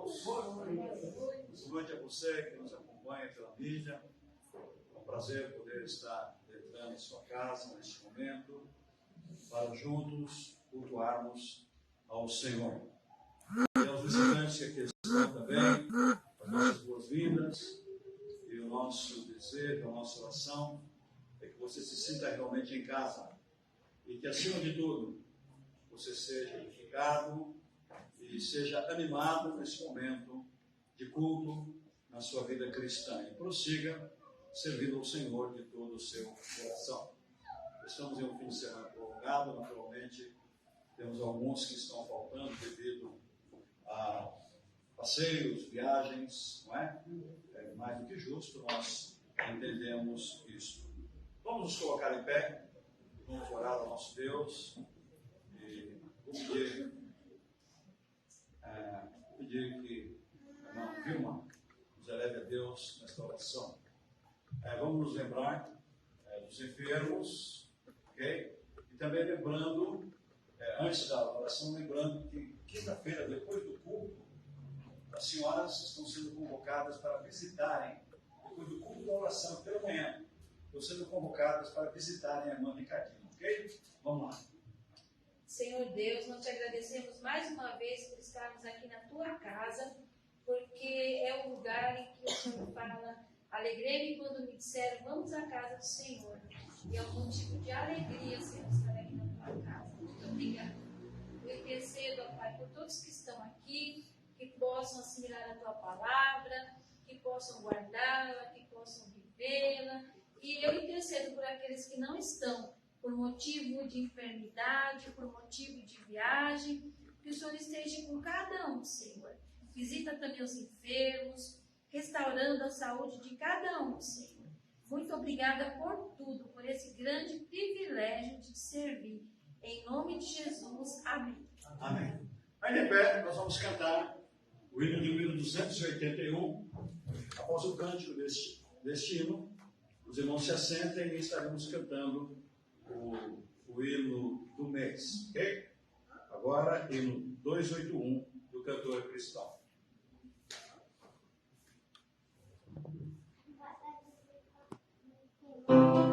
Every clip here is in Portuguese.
Deus. Boa noite a você que nos acompanha pela mídia. É um prazer poder estar entrando em sua casa neste momento para juntos cultuarmos ao Senhor. E aos visitantes que aqui estão também, as nossas boas-vindas e o nosso desejo, a nossa oração é que você se sinta realmente em casa e que, acima de tudo, você seja edificado e seja animado nesse momento de culto na sua vida cristã e prossiga servindo ao Senhor de todo o seu coração. Estamos em um fim de semana prolongado, naturalmente, temos alguns que estão faltando devido a passeios, viagens, não é? É mais do que justo, nós entendemos isso. Vamos nos colocar em pé, vamos orar ao nosso Deus e pedir que a irmã Vilma nos eleve a Deus nesta oração. Vamos nos lembrar dos enfermos, ok? E também lembrando, antes da oração, lembrando que quinta-feira, depois do culto, as senhoras estão sendo convocadas para visitarem, depois do culto da oração pela manhã, estão sendo convocadas para visitarem a irmã Ricardinha, ok? Vamos lá. Senhor Deus, nós te agradecemos mais uma vez por estarmos aqui na tua casa, porque é o lugar em que o Senhor fala: alegrei-me quando me disseram, vamos à casa do Senhor. E é um motivo de alegria, Senhor, estar aqui na tua casa. Muito obrigada. Eu intercedo, ó Pai, por todos que estão aqui, que possam assimilar a tua palavra, que possam guardá-la, que possam vivê-la. E eu intercedo por aqueles que não estão, por motivo de enfermidade, por motivo de viagem, que o Senhor esteja com cada um, Senhor. Visita também os enfermos, restaurando a saúde de cada um, Senhor. Muito obrigada por tudo, por esse grande privilégio de te servir. Em nome de Jesus, amém. Amém. Aí de pé, nós vamos cantar o hino de número 281. Após o cântico deste hino, os irmãos se assentem e estaremos cantando o hino do mês, ok? Agora, hino 281 do cantor cristão. Thank you.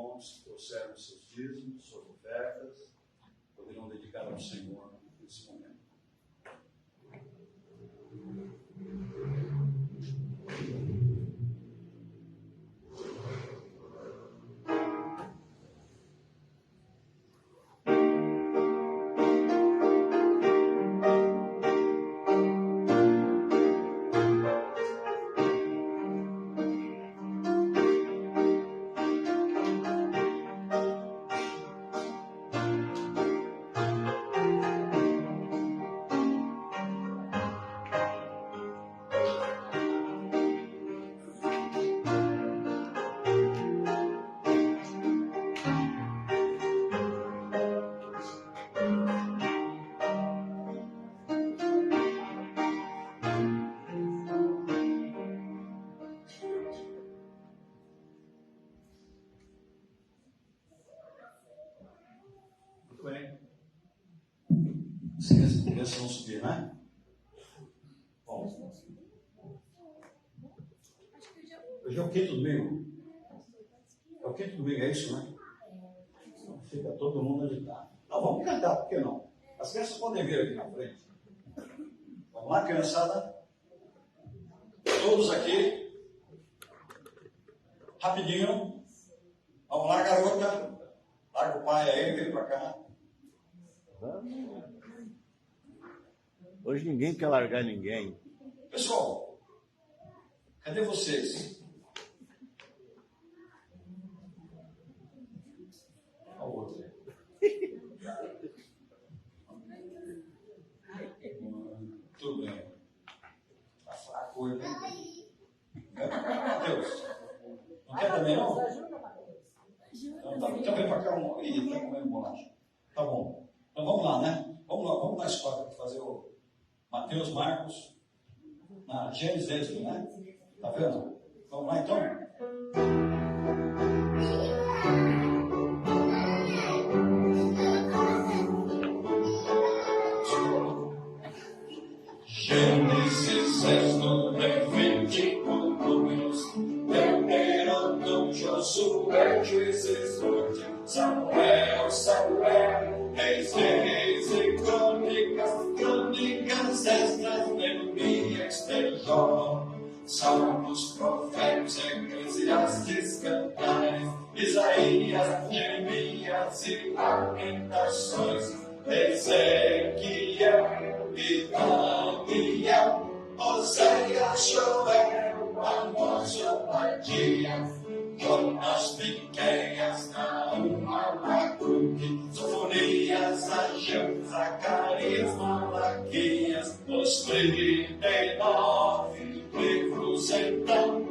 irmãos que trouxeram seus dízimos, suas ofertas, poderão dedicar ao Senhor nesse momento. Crianças vão subir, né? Bom. Hoje é o quinto domingo. É o quinto domingo, é isso, né? Então fica todo mundo agitado. Então vamos cantar, por que não? As crianças podem vir aqui na frente. Vamos lá, criançada? Todos aqui. Rapidinho. Vamos lá, garota. Larga o pai aí, vem pra cá. Hoje ninguém quer largar ninguém. Pessoal, cadê vocês? A outra. Tudo bem. Tá fraco hoje, né? Matheus. Não quer também, não? Então vem pra cá. Ih, tá comendo bolacha. Tá bom. Então vamos lá, né? Vamos na escola fazer o Mateus, Marcos, na Gênesis, Êxodo, né? Tá vendo? Vamos lá então? Gênesis, Êxodo, Levítico, Números, Deuteronômio, Josué, Juízes, Ruth, Samuel, Reis, e Crônicas, Esdras, Neemias, Jó, Salmos, Provérbios, Eclesiastes, Cantares, Isaías, Jeremias e Lamentações, Ezequiel e Daniel, Oséias, Joel, Amós, Obadias, Jonas, Miqueias, Naum, Abacuque, Sofonias, Ageu, Zacarias, Malaquias, os 39 livros então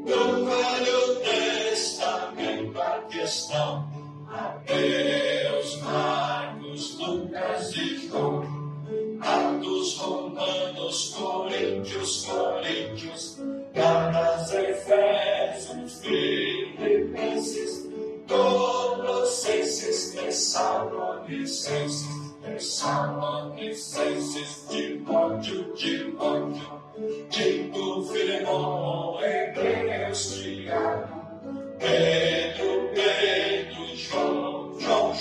do Velho Testamento aqui estão. Mateus, Marcos, Lucas e João, Atos, Romanos, Coríntios, Gálatas, Efésios, Filipenses, Colossenses, Tessalonicenses, Timóteo, Tito, Filemão, Hebreus, Tiago, Pedro, João,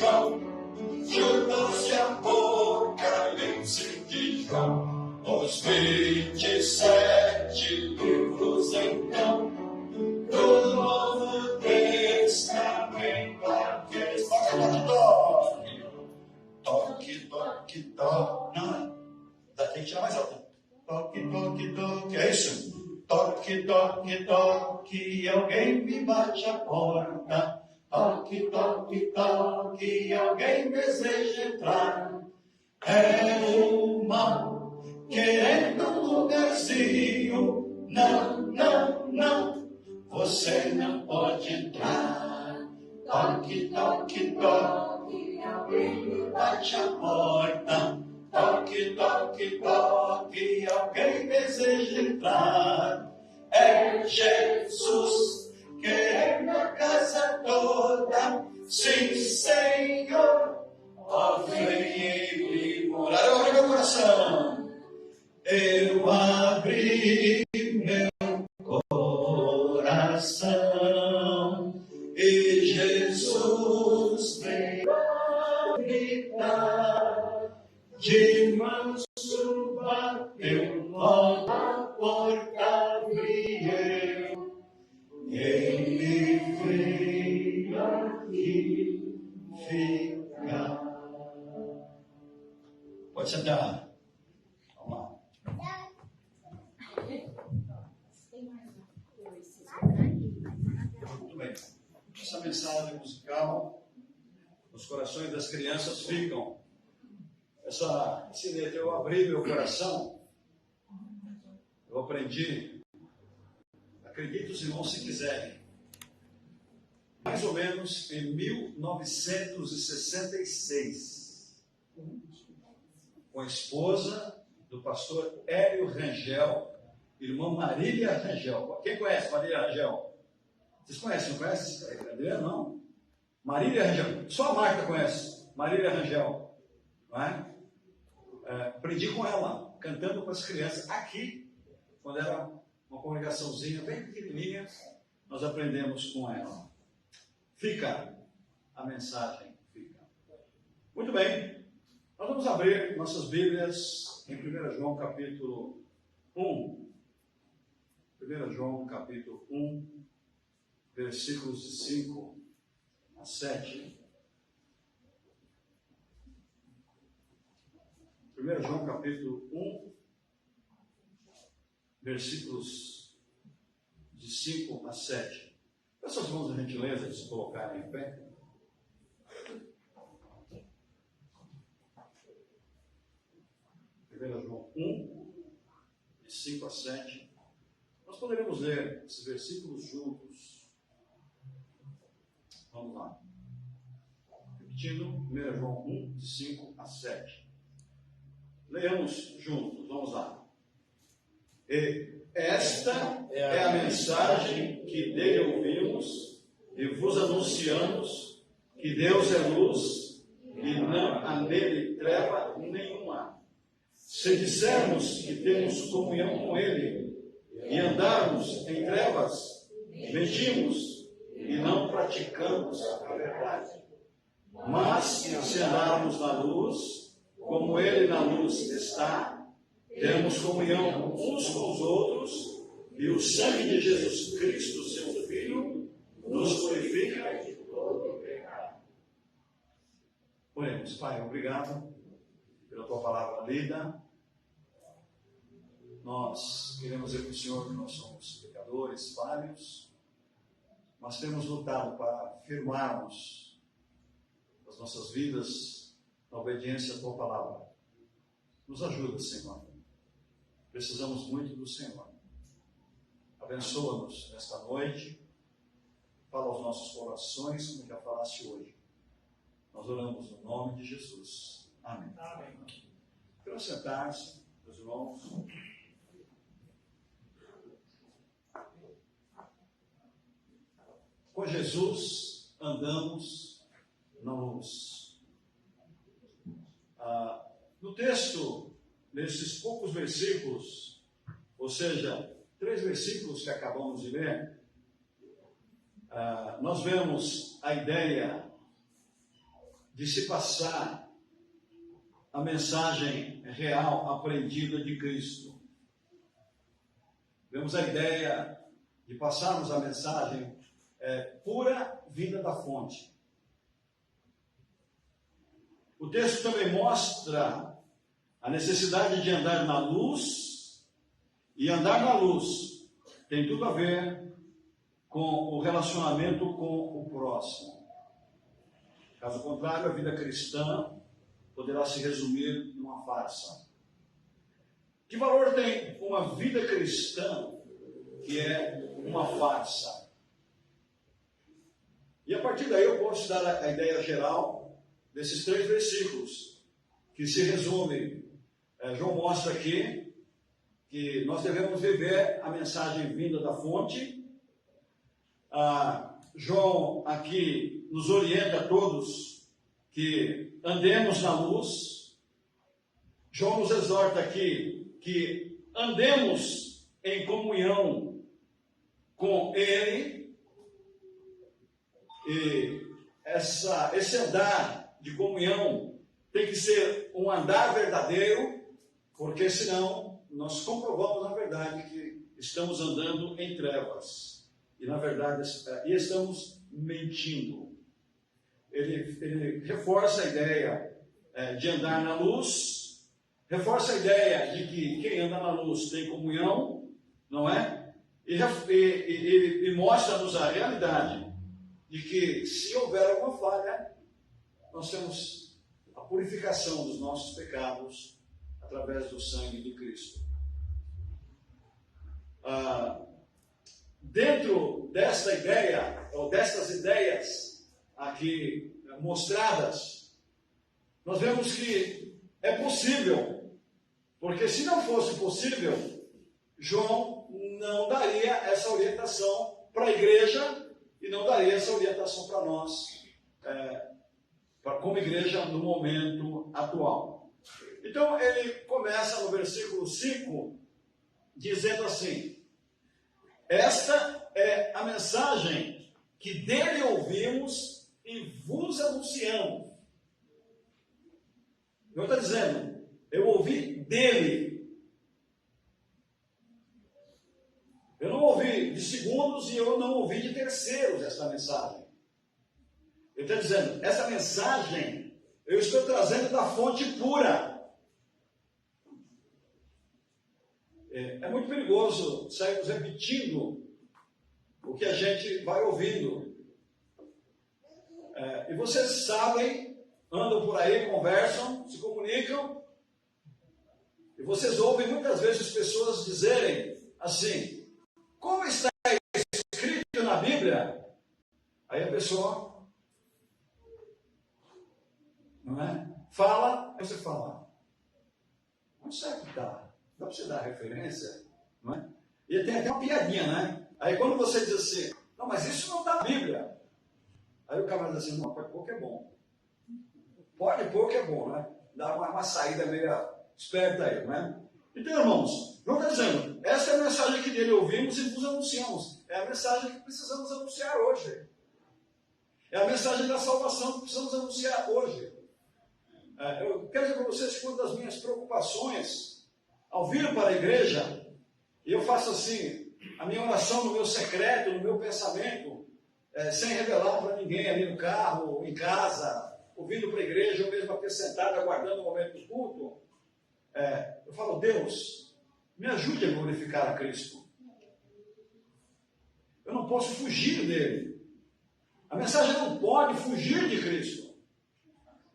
Judas e Apocalipse de João, os 27 livros então do Novo Testamento. Toque. Não, tem que tirar mais alto. Toque, é isso? Toque, alguém me bate a porta. Toque, alguém deseja entrar. É o mal querendo um lugarzinho. Não, você não pode entrar. Toque, alguém me bate a porta. Toque, alguém deseja entrar. É Jesus querendo a casa toda. Sim, Senhor, ó, vem em morar. Eu abri meu coração. Eu abri meu coração. E Jesus essa mensagem musical nos corações das crianças ficam. Esse letra, eu abri meu coração, eu aprendi, acredite os irmãos se quiserem, mais ou menos em 1966, com a esposa do pastor Hélio Rangel, irmã Marília Rangel. Quem conhece Marília Rangel? Vocês conhecem, não conhecem? Adriano, não? Marília Rangel. Só a Marta conhece Marília Rangel. Não é? Aprendi com ela, cantando com as crianças aqui, quando era uma congregaçãozinha bem pequenininha, nós aprendemos com ela. Fica a mensagem, fica. Muito bem, nós vamos abrir nossas Bíblias em 1 João capítulo 1. 1 João capítulo 1, versículos de 5 a 7. 1 João capítulo 1, versículos de 5 a 7. Peço aos irmãos a gentileza de se colocarem em pé. João 1, de 5 a 7. Nós poderemos ler esses versículos juntos. Vamos lá. Repetindo, 1 João 1, de 5 a 7. Leamos juntos, vamos lá. E esta é a mensagem que dele ouvimos e vos anunciamos, que Deus é luz e não há nele treva nenhuma. Se dissermos que temos comunhão com ele e andarmos em trevas, mentimos e não praticamos a verdade. Mas se andarmos na luz, como ele na luz está, temos comunhão uns com os outros, e o sangue de Jesus Cristo, seu Filho, nos purifica de todo pecado. Oremos. Pai, obrigado pela tua palavra lida. Nós queremos dizer para o Senhor que nós somos pecadores, falhos, mas temos lutado para firmarmos as nossas vidas na obediência à tua palavra. Nos ajuda, Senhor. Precisamos muito do Senhor. Abençoa-nos nesta noite. Fala aos nossos corações, como já falaste hoje. Nós oramos no nome de Jesus. Amém. Amém. Quero sentar-se, meus irmãos. Com Jesus andamos na luz. No texto, nesses poucos versículos, ou seja, 3 versículos que acabamos de ler, nós vemos a ideia de se passar a mensagem real aprendida de Cristo. Vemos a ideia de passarmos a mensagem pura vinda da fonte. O texto também mostra a necessidade de andar na luz, e andar na luz tem tudo a ver com o relacionamento com o próximo. Caso contrário, a vida cristã poderá se resumir numa farsa. Que valor tem uma vida cristã que é uma farsa? E a partir daí eu posso dar a ideia geral desses 3 versículos, que se resume. João mostra aqui que nós devemos viver a mensagem vinda da fonte. João aqui nos orienta a todos que andemos na luz. João nos exorta aqui que andemos em comunhão com ele. E esse andar de comunhão tem que ser um andar verdadeiro, porque senão nós comprovamos na verdade que estamos andando em trevas e na verdade estamos mentindo. Ele reforça a ideia de andar na luz, reforça a ideia de que quem anda na luz tem comunhão, não é? E mostra-nos a realidade de que se houver alguma falha, nós temos a purificação dos nossos pecados através do sangue de Cristo. Dentro desta ideia, ou destas ideias aqui mostradas, nós vemos que é possível, porque se não fosse possível, João não daria essa orientação para a igreja e não daria essa orientação para nós, como igreja no momento atual. Então ele começa no versículo 5 dizendo assim: esta é a mensagem que dele ouvimos e vos anunciamos. Não está dizendo, eu ouvi dele. Eu não ouvi de segundos e eu não ouvi de terceiros esta mensagem. Ele está dizendo, essa mensagem eu estou trazendo da fonte pura. É muito perigoso sairmos repetindo o que a gente vai ouvindo. E vocês sabem, andam por aí, conversam, se comunicam, e vocês ouvem muitas vezes pessoas dizerem assim: como está escrito na Bíblia? Aí a pessoa, não é? Fala, aí você fala, onde será que está? Dá para você dar referência? Não é? E tem até uma piadinha, né? Aí quando você diz assim, não, mas isso não está na Bíblia. Aí o camarada diz assim, não, pode pôr que é bom. Pode pôr que é bom, né? Dá uma saída meio esperta aí, né? Então, irmãos, João está dizendo, essa é a mensagem que dele ouvimos e vos anunciamos. É a mensagem que precisamos anunciar hoje. É a mensagem da salvação que precisamos anunciar hoje. Eu quero dizer para vocês que uma das minhas preocupações ao vir para a igreja, e eu faço assim, a minha oração no meu secreto, no meu pensamento, sem revelar para ninguém ali no carro, em casa, ouvindo para a igreja, ou mesmo aqui sentado, aguardando o momento do culto, eu falo, Deus, me ajude a glorificar a Cristo. Eu não posso fugir dele. A mensagem não pode fugir de Cristo.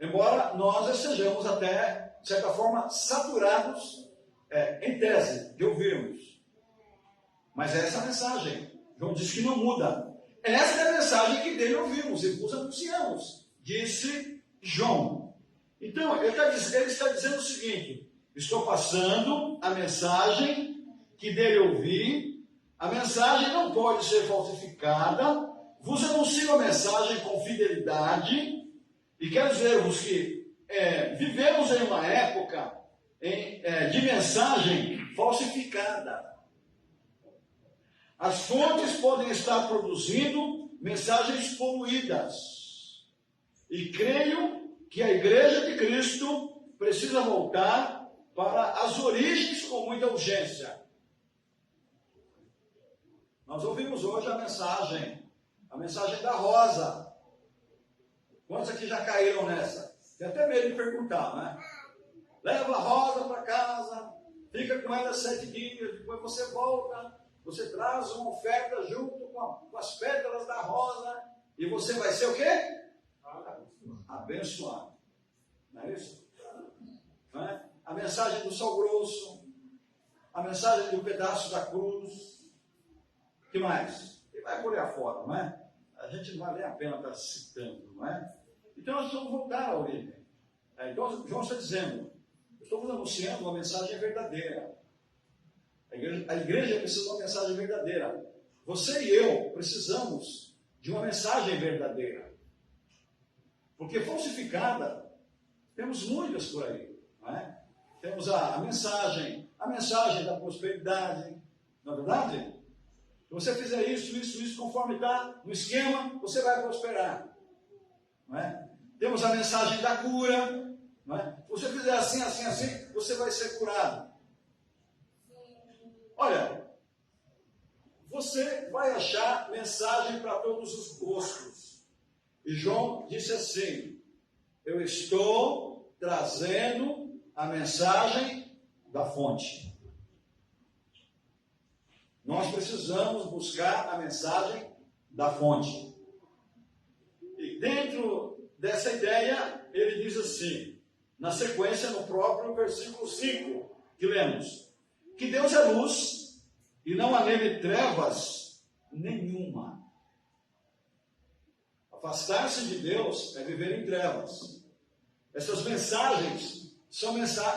Embora nós estejamos até, de certa forma, saturados, em tese, de ouvirmos. Mas é essa a mensagem. João diz que não muda. Esta é a mensagem que dele ouvimos e vos anunciamos, disse João. Então, ele está dizendo o seguinte: estou passando a mensagem que dele ouvi, a mensagem não pode ser falsificada, vos anuncio a mensagem com fidelidade, e quero dizer-vos que vivemos em uma época de mensagem falsificada. As fontes podem estar produzindo mensagens poluídas. E creio que a Igreja de Cristo precisa voltar para as origens com muita urgência. Nós ouvimos hoje a mensagem da Rosa. Quantos aqui já caíram nessa? Tem até medo de perguntar, né? Leva a Rosa para casa, fica com ela 7 dias, depois você volta, você traz uma oferta junto com as pétalas da rosa, e você vai ser o quê? Abençoado. Não é isso? Não é? A mensagem do sal grosso, a mensagem do pedaço da cruz, o que mais? E vai por aí afora, não é? A gente não vale a pena estar citando, não é? Então nós precisamos voltar à origem. Então João está dizendo, estamos anunciando uma mensagem verdadeira. A igreja precisa de uma mensagem verdadeira. Você e eu precisamos de uma mensagem verdadeira. Porque falsificada, temos muitas por aí. Não é? Temos a mensagem da prosperidade. Não é verdade? Se você fizer isso, conforme está no esquema, você vai prosperar. Não é? Temos a mensagem da cura. Não é? Se você fizer assim, você vai ser curado. Olha, você vai achar mensagem para todos os gostos. E João disse assim: eu estou trazendo a mensagem da fonte. Nós precisamos buscar a mensagem da fonte. aí, dentro dessa ideia, ele diz assim, na sequência, no próprio versículo 5, que lemos, que Deus é luz e não há nele trevas nenhuma. Afastar-se de Deus é viver em trevas. Essas mensagens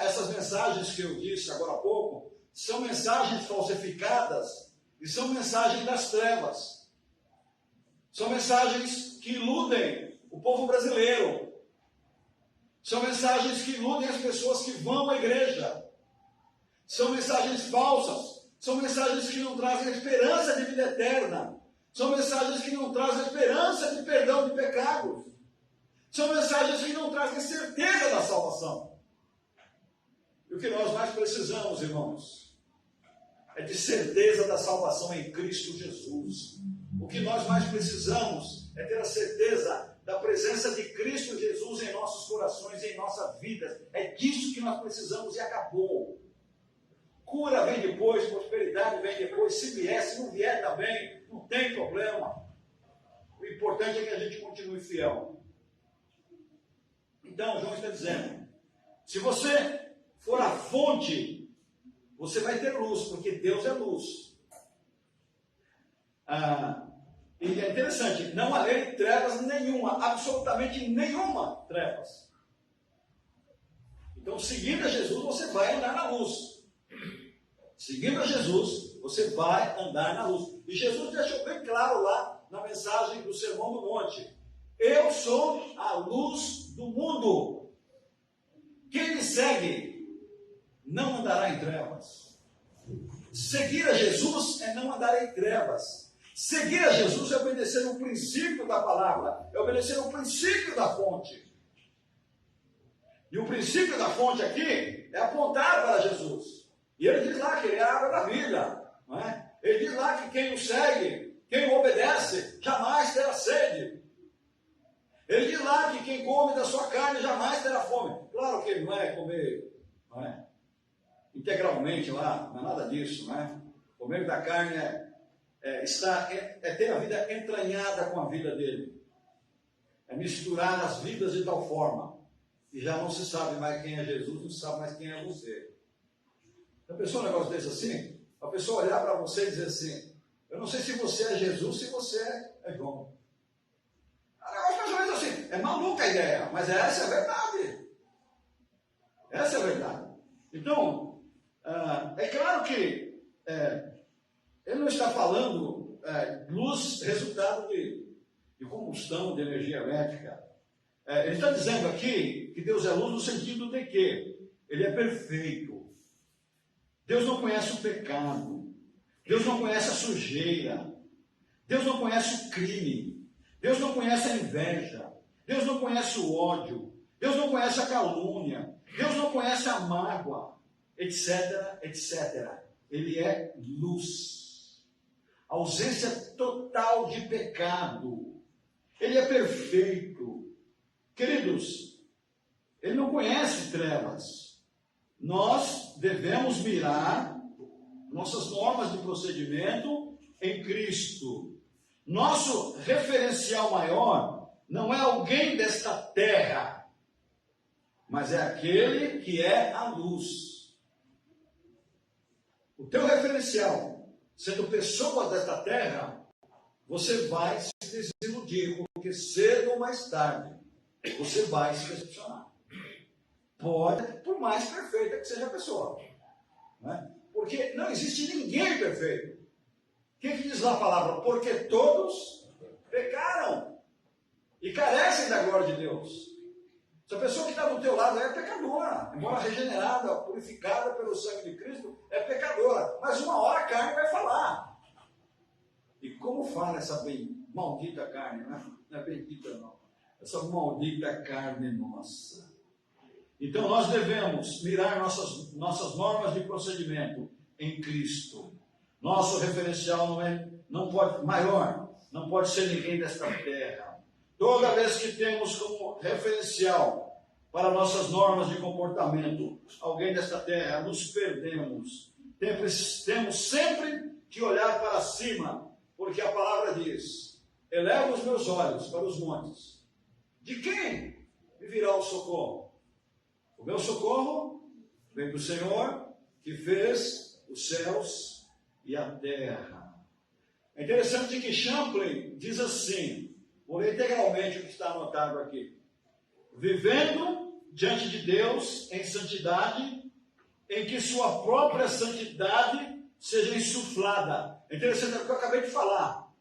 essas mensagens que eu disse agora há pouco, são mensagens falsificadas e são mensagens das trevas. São mensagens que iludem o povo brasileiro. São mensagens que iludem as pessoas que vão à igreja. São mensagens falsas. São mensagens que não trazem esperança de vida eterna. São mensagens que não trazem esperança de perdão de pecados. São mensagens que não trazem certeza da salvação. E o que nós mais precisamos, irmãos, é de certeza da salvação em Cristo Jesus. O que nós mais precisamos é ter a certeza da presença de Cristo Jesus em nossos corações e em nossa vida. É disso que nós precisamos e acabou. Cura vem depois, prosperidade vem depois. Se vier, se não vier também, não tem problema. O importante é que a gente continue fiel. Então, João está dizendo, se você for a fonte, você vai ter luz, porque Deus é luz. E é interessante, não há nele trevas nenhuma, absolutamente nenhuma trevas. Então, seguindo a Jesus, você vai andar na luz. Seguindo a Jesus, você vai andar na luz. E Jesus deixou bem claro lá na mensagem do Sermão do Monte. Eu sou a luz do mundo. Quem me segue não andará em trevas. Seguir a Jesus é não andar em trevas. Seguir a Jesus é obedecer o princípio da palavra, é obedecer o princípio da fonte. E o princípio da fonte aqui é apontar para Jesus. E ele diz lá que ele é a água da vida. Não é? Ele diz lá que quem o segue, quem o obedece, jamais terá sede. Ele diz lá que quem come da sua carne jamais terá fome. Claro que ele não é comer, não é? Integralmente lá, não é nada disso, não é? Comer da carne é ter a vida entranhada com a vida dele. É misturar as vidas de tal forma que já não se sabe mais quem é Jesus, não se sabe mais quem é você. Já pensou um negócio desse assim? A pessoa olhar para você e dizer assim, eu não sei se você é Jesus, se você é João. É um negócio mais ou menos assim. É maluca a ideia, mas essa é a verdade. Essa é a verdade. Então, é claro que ele não está falando luz resultado de combustão de energia elétrica. Ele está dizendo aqui que Deus é luz no sentido de que ele é perfeito. Deus não conhece o pecado. Deus não conhece a sujeira. Deus não conhece o crime. Deus não conhece a inveja. Deus não conhece o ódio. Deus não conhece a calúnia. Deus não conhece a mágoa, etc, etc. Ele é luz. Ausência total de pecado. Ele é perfeito. Queridos, ele não conhece trevas. Nós devemos mirar nossas normas de procedimento em Cristo. Nosso referencial maior não é alguém desta terra, mas é aquele que é a luz. O teu referencial, sendo pessoas desta terra, você vai se desiludir, porque cedo ou mais tarde, você vai se decepcionar. Pode, por mais perfeita que seja a pessoa. Né? Porque não existe ninguém perfeito. O que diz lá a palavra? Porque todos pecaram e carecem da glória de Deus. Se a pessoa que está do teu lado é pecadora, embora regenerada, purificada pelo sangue de Cristo, é pecadora. Mas uma hora a carne vai falar. E como fala essa maldita carne? Não é bendita não. Essa maldita carne nossa. Então nós devemos mirar nossas normas de procedimento em Cristo. Nosso referencial não pode ser ninguém desta terra. Toda vez que temos como referencial para nossas normas de comportamento alguém desta terra, nos perdemos. Temos sempre que olhar para cima, porque a palavra diz, eleva os meus olhos para os montes, De quem me virá o socorro? O meu socorro vem do Senhor, que fez os céus e a terra. É interessante que Champlin diz assim, vou ler integralmente o que está anotado aqui. Vivendo diante de Deus em santidade, em que sua própria santidade seja insuflada. É interessante o que eu acabei de falar.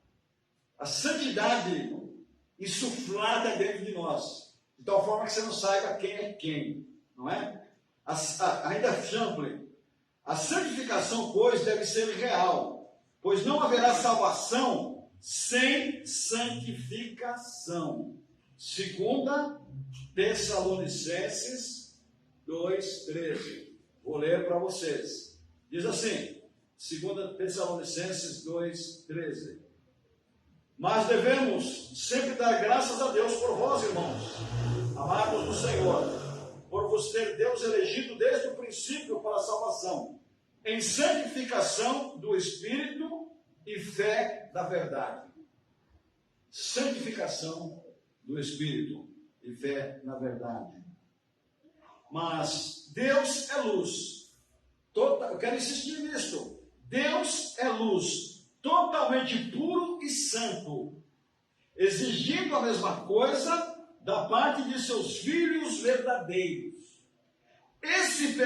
A santidade insuflada dentro de nós. De tal forma que você não saiba quem é quem. Não é? Ainda Champlin. A santificação, pois, deve ser real. Pois não haverá salvação sem santificação. Segunda Tessalonicenses 2,13. Vou ler para vocês. Diz assim, 2 Tessalonicenses 2,13. Mas devemos sempre dar graças a Deus por vós, irmãos, amados do Senhor, por vos ter Deus elegido desde o princípio para a salvação, em santificação do Espírito e fé da verdade. Santificação do Espírito e fé na verdade. Mas Deus é luz. Eu quero insistir nisto. Deus é luz, totalmente puro e santo, exigindo a mesma coisa da parte de seus filhos verdadeiros. Esse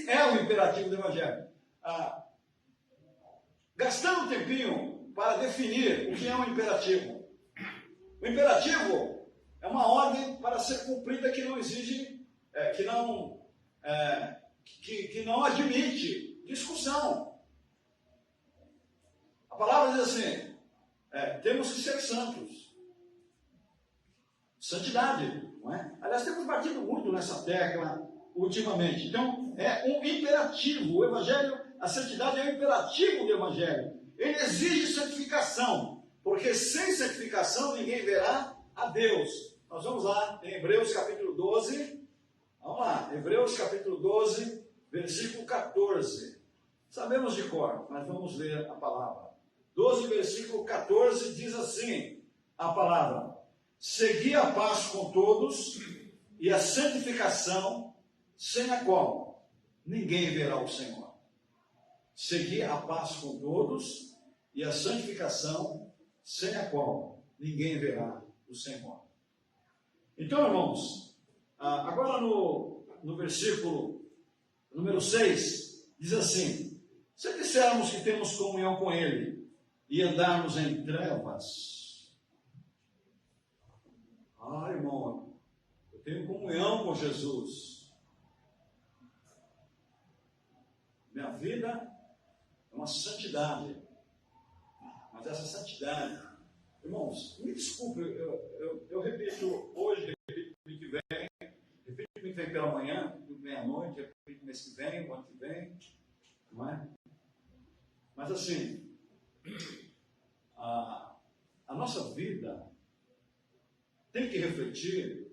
é o imperativo do Evangelho. Gastando um tempinho para definir o que é um imperativo. O imperativo é uma ordem para ser cumprida que não exige, que não admite discussão. A palavra diz assim, temos que ser santos. Santidade, não é? Aliás, temos batido muito nessa tecla ultimamente. Então, é um imperativo. O Evangelho, a santidade é um imperativo do Evangelho. Ele exige santificação, porque sem santificação ninguém verá a Deus. Nós vamos lá em Hebreus capítulo 12. Vamos lá, Hebreus capítulo 12, versículo 14. Sabemos de cor, mas vamos ler a palavra. 12, versículo 14, diz assim, a palavra: segui a paz com todos e a santificação, sem a qual ninguém verá o Senhor. Segui a paz com todos e a santificação, sem a qual ninguém verá o Senhor. Então, irmãos, agora no versículo número 6, diz assim: se dissermos que temos comunhão com Ele e andarmos em trevas, irmão, eu tenho comunhão com Jesus, minha vida é uma santidade, mas essa santidade, irmãos, me desculpe, eu repito hoje, repito domingo que vem, repito domingo que vem pela manhã, domingo que vem à noite, repito mês que vem, o ano que vem, não é? Mas assim, a nossa vida tem que refletir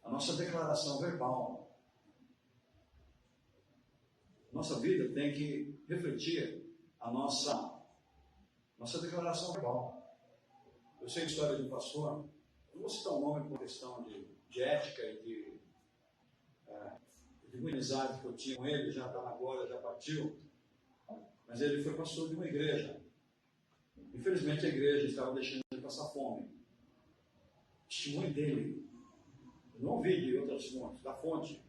a nossa declaração verbal. Nossa vida tem que refletir a nossa declaração verbal. Eu sei a história de um pastor, não vou citar o nome por questão de ética e de amizade que eu tinha com ele, já está na glória, já partiu, mas ele foi pastor de uma igreja. Infelizmente a igreja estava deixando ele passar fome. O testemunho dele, eu não ouvi de outras fontes, da fonte.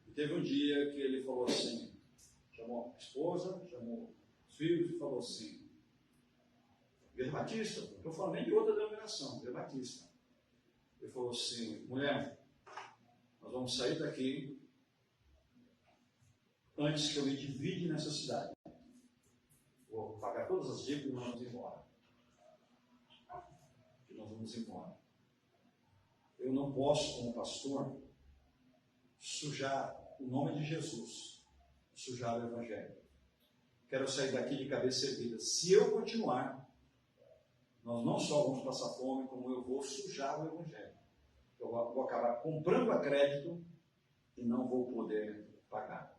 E teve um dia que ele falou assim, chamou a esposa, chamou os filhos e falou assim, Igreja Batista, não estou falando nem de outra denominação, Igreja Batista. Ele falou assim, mulher, nós vamos sair daqui antes que eu me divide nessa cidade. Vou pagar todas as dívidas e nós vamos embora. E nós vamos embora. Eu não posso, como pastor, sujar o nome de Jesus, sujar o Evangelho. Quero sair daqui de cabeça erguida. Se eu continuar, nós não só vamos passar fome, como eu vou sujar o Evangelho. Eu vou acabar comprando a crédito e não vou poder pagar.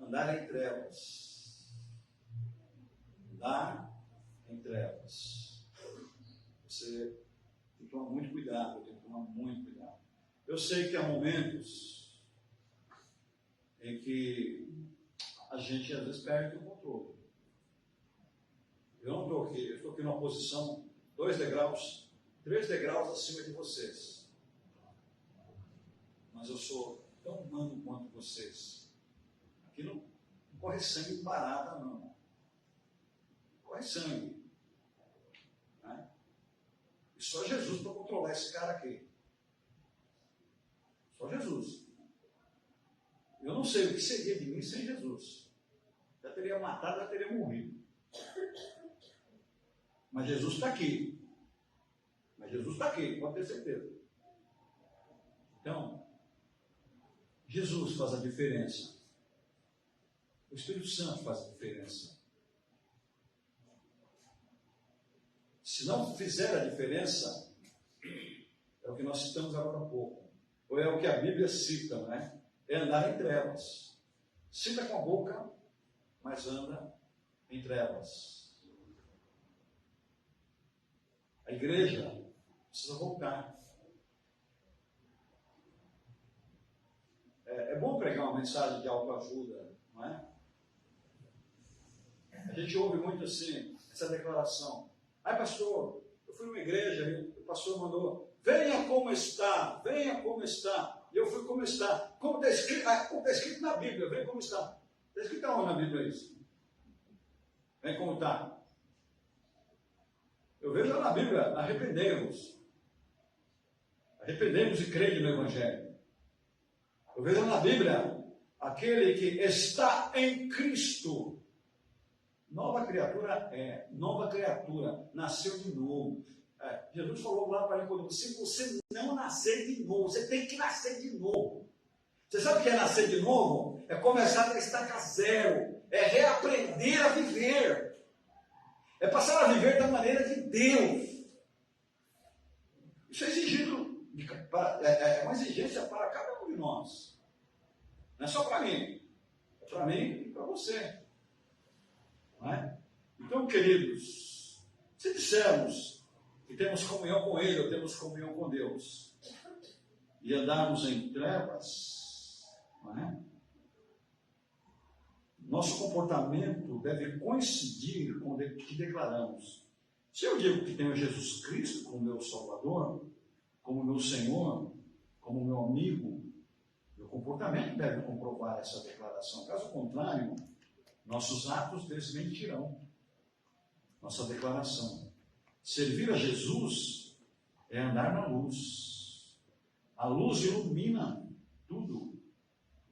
Andar em trevas. Andar em trevas. você tem que tomar muito cuidado, tem que tomar muito cuidado. Eu sei que há momentos em que a gente às vezes perde o controle. Eu não estou aqui, eu estou aqui numa posição 2 degraus, 3 degraus acima de vocês. Mas eu sou tão humano quanto vocês. Aqui não corre sangue parada, não. Corre sangue. Né? E só Jesus para controlar esse cara aqui. Só Jesus. Eu não sei o que seria de mim sem Jesus. Já teria matado, já teria morrido. Mas Jesus está aqui. Mas Jesus está aqui, pode ter certeza. Então, Jesus faz a diferença. O Espírito Santo faz a diferença. Se não fizer a diferença, é o que nós citamos agora há pouco. Ou é o que a Bíblia cita, né? É andar em trevas. Cita com a boca, mas anda em trevas. A igreja precisa voltar. É bom pregar uma mensagem de autoajuda, não é? A gente ouve muito assim, essa declaração. Ai, pastor, eu fui numa igreja e o pastor mandou, venha como está, venha como está. E eu fui como está. Como está escrito na Bíblia, venha como está. Está escrito onde na Bíblia isso? Vem como está. Eu vejo na Bíblia, arrependemos. Arrependemos e crede no Evangelho. Eu vejo na Bíblia, aquele que está em Cristo. Nova criatura nova criatura, nasceu de novo. Jesus falou lá para ele, se você não nascer de novo, você tem que nascer de novo. Você sabe o que é nascer de novo? É começar a estaca zero, é reaprender a viver, é passar a viver da maneira de Deus. Isso é exigido, é uma exigência para cada um de nós. Não é só para mim, é para mim e para você. Não é? Então, queridos, se dissermos que temos comunhão com Ele, ou temos comunhão com Deus, e andarmos em trevas, não é? Nosso comportamento deve coincidir com o que declaramos. Se eu digo que tenho Jesus Cristo como meu Salvador, como meu Senhor, como meu amigo, meu comportamento deve comprovar essa declaração. Caso contrário, nossos atos desmentirão nossa declaração. Servir a Jesus é andar na luz. A luz ilumina tudo,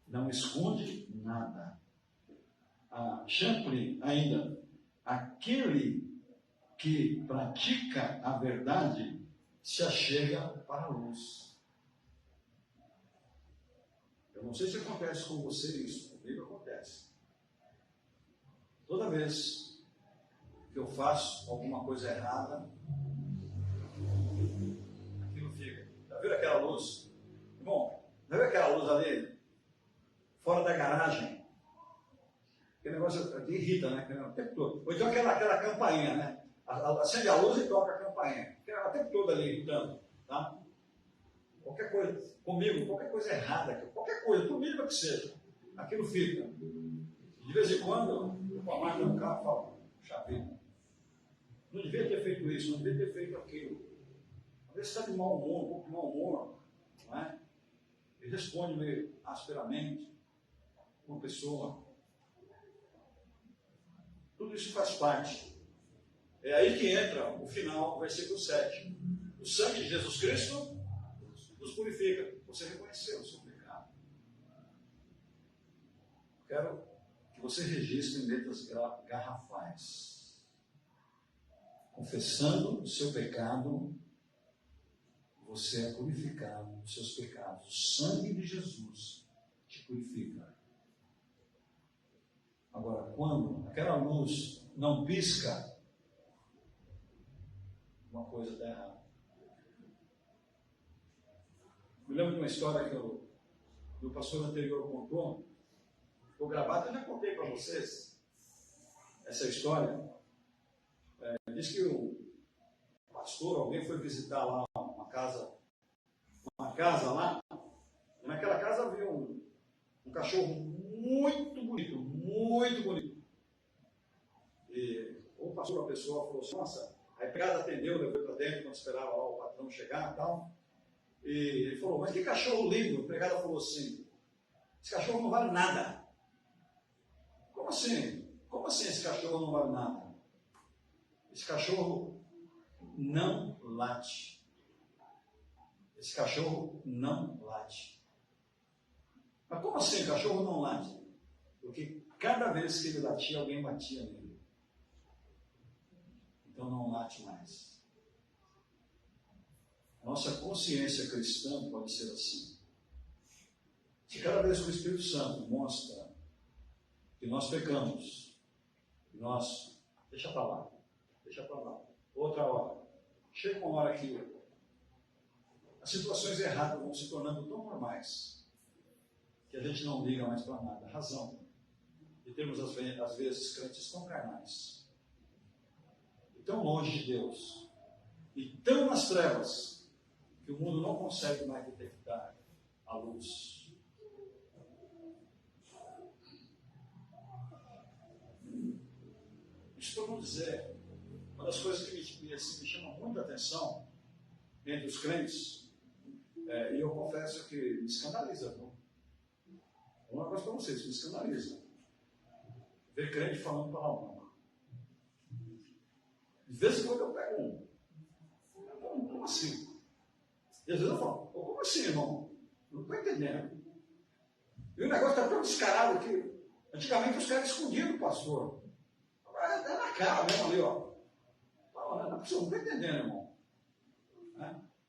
não esconde nada. Champlin ainda, aquele que pratica a verdade se achega para a luz. Eu não sei se acontece com você isso, comigo acontece. Toda vez que eu faço alguma coisa errada, aquilo fica. Já viu aquela luz? Bom, já viu aquela luz ali? Fora da garagem? Aquele negócio que irrita, né? O tempo todo. Ou então aquela campainha, né? Acende a luz e toca a campainha. O tempo todo ali irritando, tá? Qualquer coisa, comigo, qualquer coisa errada, qualquer coisa, por mínima que seja, aquilo fica. De vez em quando, eu com a máquina no carro falo, chapéu. Não devia ter feito isso, não devia ter feito aquilo. Às vezes você está de mau humor, um pouco de mau humor, não é? E responde meio asperamente, uma pessoa. Tudo isso faz parte. É aí que entra o final, o versículo 7. O sangue de Jesus Cristo nos purifica. Você reconheceu o seu pecado. Quero que você registre em letras garrafais. Confessando o seu pecado, você é purificado dos seus pecados. O sangue de Jesus te purifica. Agora, quando aquela luz não pisca, uma coisa está errada. Me lembro de uma história que o meu pastor anterior contou, ficou gravada, eu já contei para vocês essa história. Diz que pastor, alguém foi visitar lá uma casa lá, e naquela casa havia um cachorro muito bonito, muito bonito. E o pastor, a pessoa falou assim, nossa, a empregada atendeu, levou para dentro, quando esperava lá o patrão chegar e tal. E ele falou, mas que cachorro lindo. A empregada falou assim, esse cachorro não vale nada. Como assim? Como assim esse cachorro não vale nada? Esse cachorro não late. Esse cachorro não late. Mas como assim o cachorro não late? Porque cada vez que ele latia, alguém batia nele. Então não late mais. Nossa consciência cristã pode ser assim. Se cada vez que o Espírito Santo mostra que nós pecamos, nós, deixa para lá, outra hora. Chega uma hora que as situações erradas vão se tornando tão normais que a gente não liga mais para nada. Razão de termos às vezes crentes tão carnais, e tão longe de Deus, e tão nas trevas, que o mundo não consegue mais detectar a luz. Isso para não dizer, uma das coisas que me chama muita atenção entre os crentes, e eu confesso que me escandaliza, não? Uma coisa para vocês, me escandaliza. Ver crente falando palavrão. De vez em quando eu pego um. Como assim? E às vezes eu falo, como assim, irmão? Não estou entendendo. E o negócio está tão descarado que antigamente os caras escondiam o pastor. Agora é na cara mesmo ali, ó. Não estou entendendo, irmão.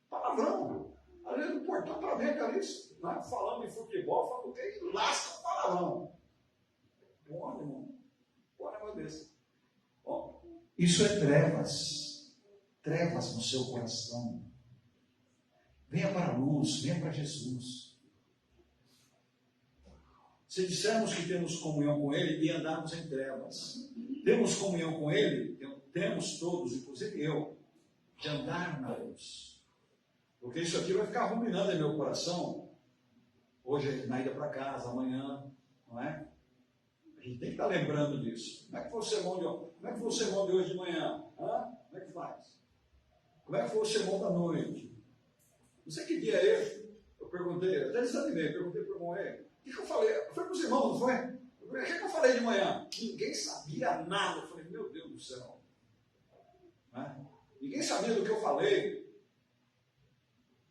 Palavrão. Ali no portão para dentro ali, falando em futebol, falando o que? Lasca o palavrão. Pô, irmão. Pô, negócio desse. Ó, isso é trevas. Trevas no seu coração. Venha para a luz, venha para Jesus. Se dissermos que temos comunhão com Ele e andarmos em trevas, temos comunhão com Ele, temos todos, inclusive eu, de andar na luz. Porque isso aqui vai ficar ruminando em meu coração, hoje na ida para casa, amanhã, não é? A gente tem que estar lembrando disso. Como é que foi o sermão de hoje de manhã? Como é que faz? Como é que foi o sermão da noite? Não sei que dia é esse. Eu perguntei, até desanimei, perguntei para o irmão, o que eu falei? Foi para os irmãos, não foi? O que eu falei de manhã? Ninguém sabia nada. Eu falei, meu Deus do céu. Ninguém sabia do que eu falei.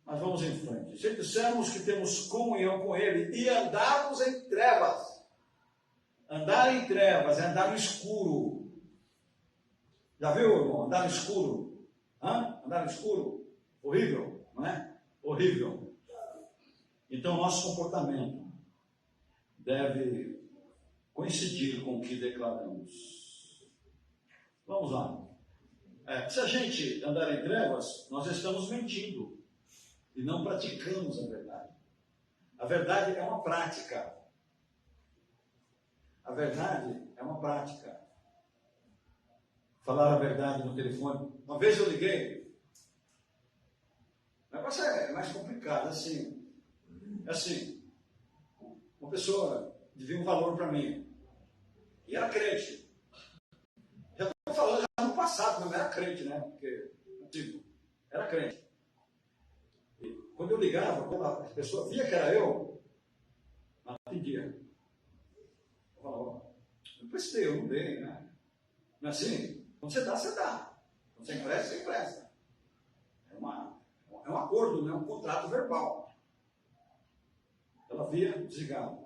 Mas vamos em frente. Se dissermos que temos comunhão com Ele e andarmos em trevas. Andar em trevas é andar no escuro. Já viu, irmão? Andar no escuro. Andar no escuro. Horrível, não é? Horrível. Então, nosso comportamento deve coincidir com o que declaramos. Vamos lá. Se a gente andar em trevas, nós estamos mentindo e não praticamos a verdade. A verdade é uma prática. A verdade é uma prática. Falar a verdade no telefone. Uma vez eu liguei. O negócio é mais complicado, assim. Uma pessoa devia um valor para mim. E era crente. Já estou falando já no passado, mas não era crente, né? Porque, tipo, era crente. E quando eu ligava, quando a pessoa via que era eu, não atendia. Eu falava, eu prestei, eu não dei, né? Não é assim? Quando você dá, você dá. Quando você empresta, você empresta. É um acordo, né? Um contrato verbal. Ela via, desligava.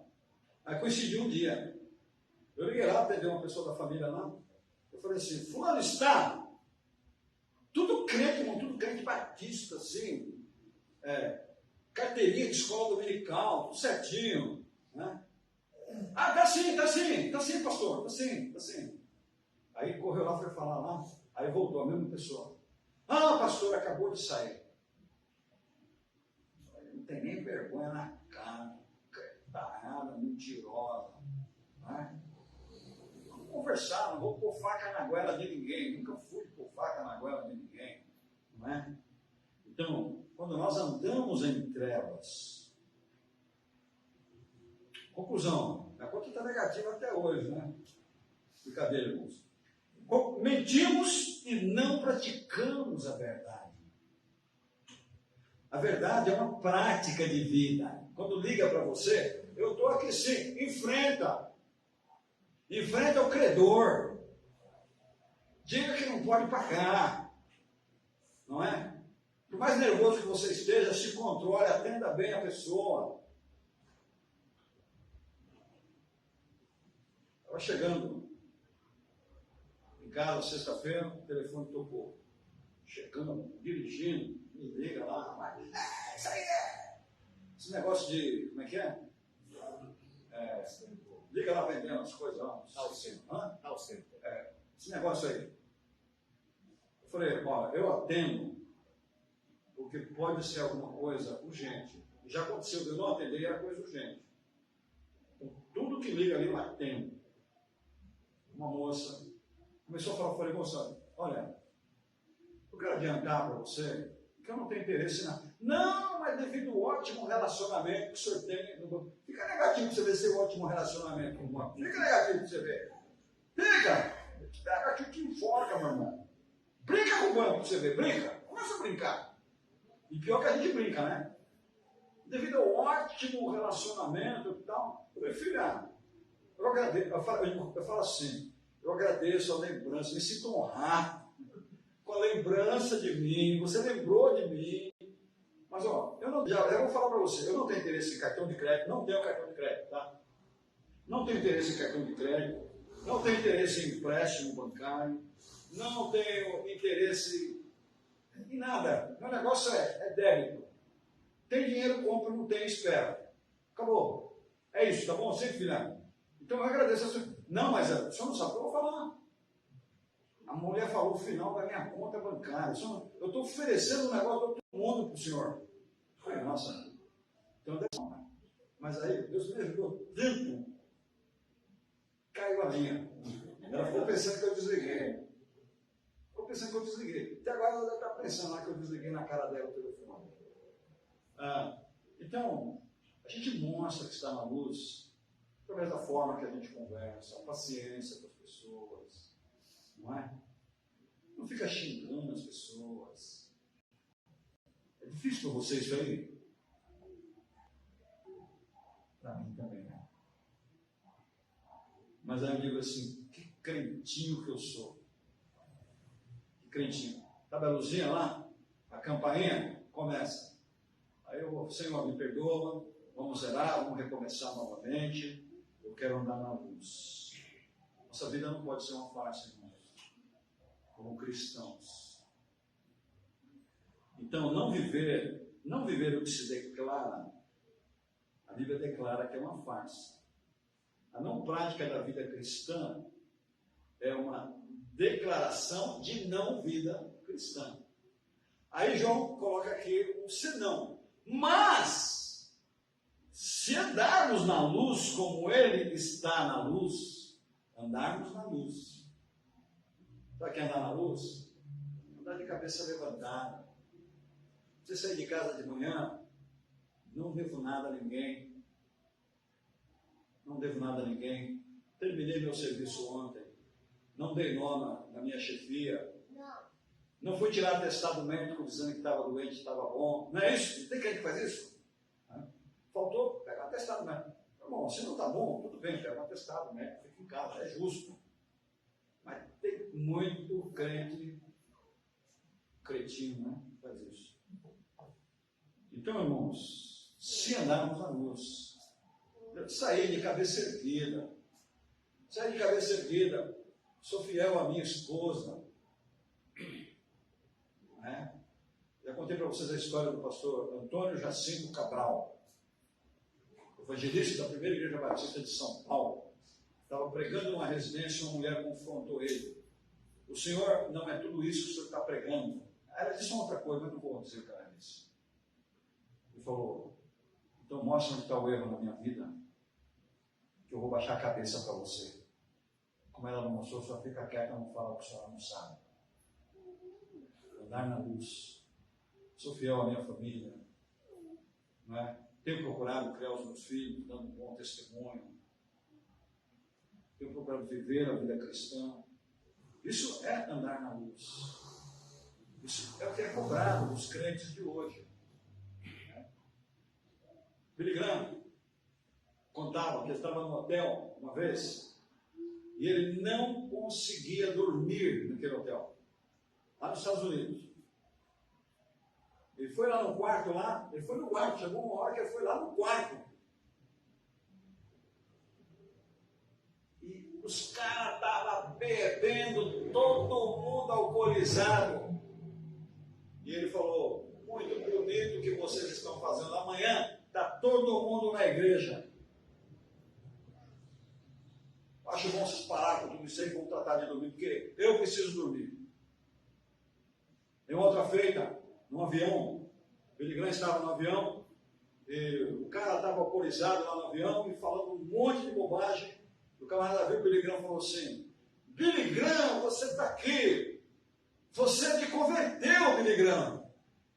Aí coincidiu um dia. Eu liguei lá, peguei uma pessoa da família lá. Eu falei assim, fulano está. Tudo crente, irmão, tudo crente batista, assim. Carteirinha de escola dominical, tudo certinho. Né? Tá sim, pastor, tá sim. Aí correu lá, foi falar lá. Aí voltou a mesma pessoa. Pastor, acabou de sair. Não tem nem vergonha na cara. Tarada, mentirosa. Né? Vamos conversar, não vou pôr faca na goela de ninguém. Nunca fui pôr faca na goela de ninguém. não é? Então, quando nós andamos em trevas, conclusão, a conta está negativa até hoje, né? Brincadeira, irmãos. Mentimos e não praticamos a verdade. A verdade é uma prática de vida. Quando liga para você, eu estou aqui sim, enfrenta. Enfrenta o credor. Diga que não pode pagar. Não é? Por mais nervoso que você esteja, se controle, atenda bem a pessoa. Estava chegando em casa sexta-feira, o telefone tocou. Chegando, dirigindo, me liga lá, rapaz. Isso aí é. Esse negócio de. Como é que é? Liga lá vendendo as coisas lá. Esse negócio aí. Eu falei, ó, eu atendo, porque pode ser alguma coisa urgente. Já aconteceu de eu não atender, era coisa urgente. Então, tudo que liga ali eu atendo. Uma moça começou a falar, eu falei, moça, olha, eu quero adiantar para você que eu não tenho interesse na. Não, mas devido ao ótimo relacionamento que o senhor tem. Fica negativo para você ver seu ótimo relacionamento com o banco. Fica negativo para você ver. Fica! Negativo que enfoca, meu irmão. Brinca com o banco para você ver. Brinca. Começa a brincar. E pior que a gente brinca, né? Devido ao ótimo relacionamento e tal. Eu falei, filha, eu agradeço. Eu falo assim, eu agradeço a lembrança, me sinto honrado com a lembrança de mim, você lembrou de mim. Mas, ó, eu vou falar para você, eu não tenho interesse em cartão de crédito, não tenho cartão de crédito, tá? Não tenho interesse em cartão de crédito, não tenho interesse em empréstimo bancário, não tenho interesse em nada. Meu negócio é débito. Tem dinheiro, compra, não tem, espera. Acabou. É isso, tá bom? Sempre, filha. Então eu agradeço a sua. Não, mas o senhor não sabe o que eu vou falar. A mulher falou o final da minha conta bancária. Eu estou oferecendo um negócio para todo mundo para o senhor. Eu falei, nossa, então não. Mas aí Deus me ajudou tanto. Caiu a linha. Ela ficou pensando que eu desliguei. Até agora ela está pensando lá que eu desliguei na cara dela o telefone. Então, a gente mostra que está na luz através da forma que a gente conversa, a paciência com as pessoas. Não é? Não fica xingando as pessoas. É difícil para você isso aí? Para mim também não. Mas aí eu digo assim, que crentinho que eu sou. Que crentinho. Sabe a luzinha lá? A campainha? Começa. Aí eu vou, Senhor, me perdoa, vamos zerar, vamos recomeçar novamente. Eu quero andar na luz. Nossa vida não pode ser uma farsa, irmãos. Como cristãos. Então, não viver o que se declara, a Bíblia declara que é uma farsa. A não prática da vida cristã é uma declaração de não vida cristã. Aí João coloca aqui um senão. Mas, se andarmos na luz como ele está na luz, andarmos na luz. Sabe quem andar na luz? Andar de cabeça levantada. Você sair de casa de manhã, não devo nada a ninguém. Não devo nada a ninguém. Terminei meu serviço ontem. Não dei nome na minha chefia. Não fui tirar atestado médico dizendo que estava doente, estava bom. Não é isso? Tem quem faz isso? Faltou pegar um atestado médico. Bom, se não está bom, tudo bem, pega um atestado médico, fica em casa, é justo. Mas tem muito crente, cretino, né? Faz isso. Então, irmãos, se andarmos na luz, sair de cabeça erguida, sou fiel à minha esposa. Né? Já contei para vocês a história do pastor Antônio Jacinto Cabral, evangelista da primeira igreja batista de São Paulo. Estava pregando numa residência e uma mulher confrontou ele. O senhor não é tudo isso que o senhor está pregando. Ela disse uma outra coisa, mas não vou dizer o que ela disse. Ele falou, então mostra onde está o erro na minha vida, que eu vou baixar a cabeça para você. Como ela não mostrou, só fica quieta, não fala o que a senhora não sabe. Andar na luz. sou fiel à minha família, não é? Tenho procurado criar os meus filhos, dando um bom testemunho. Tenho procurado viver a vida cristã. Isso é andar na luz. Isso é o que é cobrado dos crentes de hoje. Billy Graham contava que ele estava no hotel uma vez e ele não conseguia dormir naquele hotel, lá nos Estados Unidos. Ele foi lá no quarto, chegou uma hora que ele foi lá no quarto. E os caras estavam bebendo, todo mundo alcoolizado. E ele falou, muito bonito o que vocês estão fazendo. Amanhã está todo mundo na igreja. Acho bom vocês parar com tudo isso aí e vão tratar de dormir, porque eu preciso dormir. Em outra feita, no avião, Billy Graham estava no avião, e o cara estava alcoolizado lá no avião e falando um monte de bobagem. O camarada viu o Billy Graham e falou assim, Billy Graham, você está aqui, você me converteu, Billy Graham.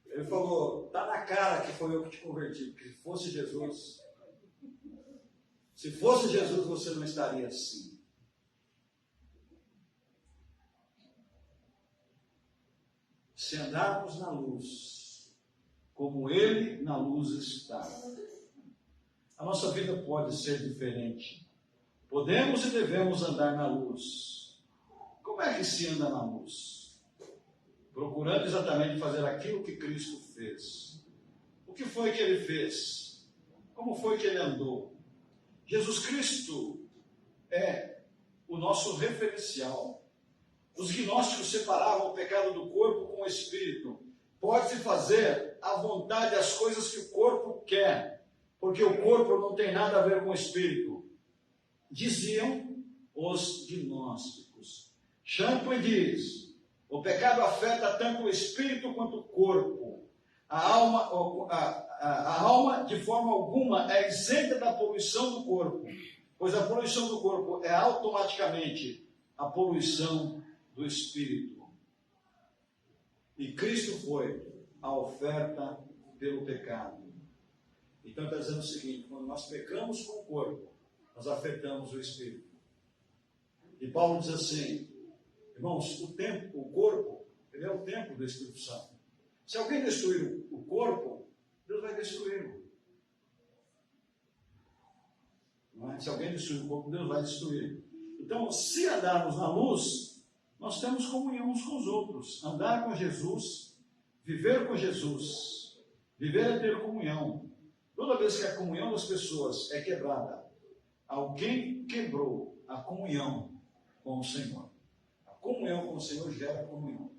Ele falou, está na cara que foi eu que te converti, porque se fosse Jesus, você não estaria assim. Se andarmos na luz, como Ele na luz está, a nossa vida pode ser diferente. Podemos e devemos andar na luz. Como é que se anda na luz? Procurando exatamente fazer aquilo que Cristo fez. O que foi que Ele fez? Como foi que Ele andou? Jesus Cristo é o nosso referencial. Os gnósticos separavam o pecado do corpo com o espírito. Pode-se fazer à vontade as coisas que o corpo quer, porque o corpo não tem nada a ver com o espírito. Diziam os gnósticos. Champlin diz, o pecado afeta tanto o espírito quanto o corpo. A alma, de forma alguma, é isenta da poluição do corpo, pois a poluição do corpo é automaticamente a poluição do espírito. E Cristo foi a oferta pelo pecado. Então está dizendo o seguinte, quando nós pecamos com o corpo, nós afetamos o espírito. E Paulo diz assim, irmãos, o corpo, ele é o templo do Espírito Santo. Se alguém destruir o corpo, Deus vai destruí-lo. Não é? Se alguém destruir o corpo, Deus vai destruí-lo. Então, se andarmos na luz, nós temos comunhão uns com os outros. Andar com Jesus, viver com Jesus. Viver é ter comunhão. Toda vez que a comunhão das pessoas é quebrada, alguém quebrou a comunhão com o Senhor. A comunhão com o Senhor gera comunhão.